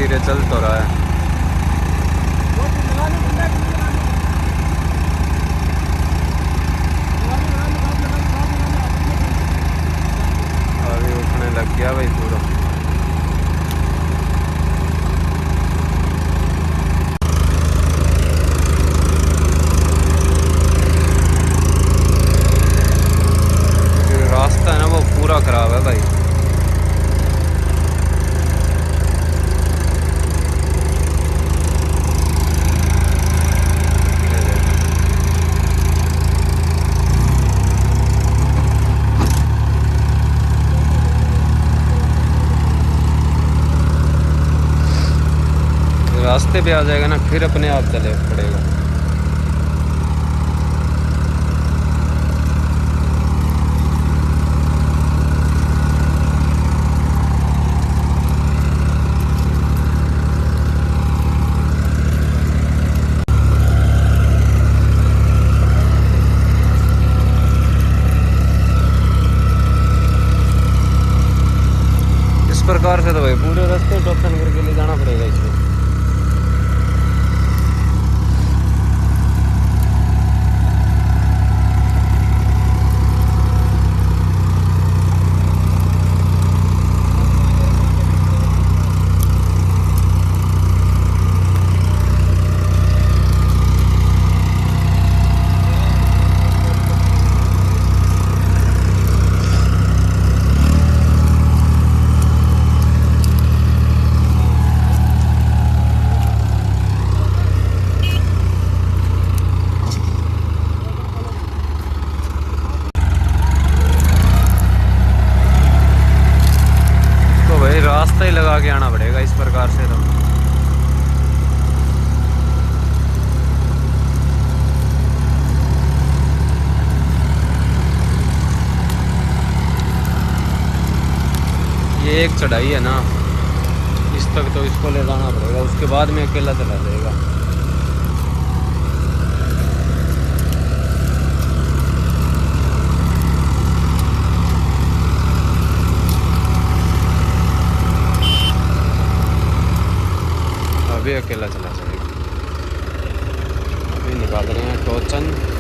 धीरे चल तो रहा है। अभी उठने लग गया भाई पूरा। रास्ता है ना वो पूरा खराब है भाई। रास्ते पे आ जाएगा ना फिर अपने आप चले पड़ेगा। इस प्रकार से तो भाई पूरे रास्ते टॉपसन करके ले जाना पड़ेगा इसमें। रास्ता ही लगा के आना पड़ेगा इस प्रकार से तो। ये एक चढ़ाई है ना, इस तक तो इसको ले जाना पड़ेगा, उसके बाद में अकेला चला जाएगा। अभी अकेला चला जाएगा। अभी निकाल रहे हैं टोचन।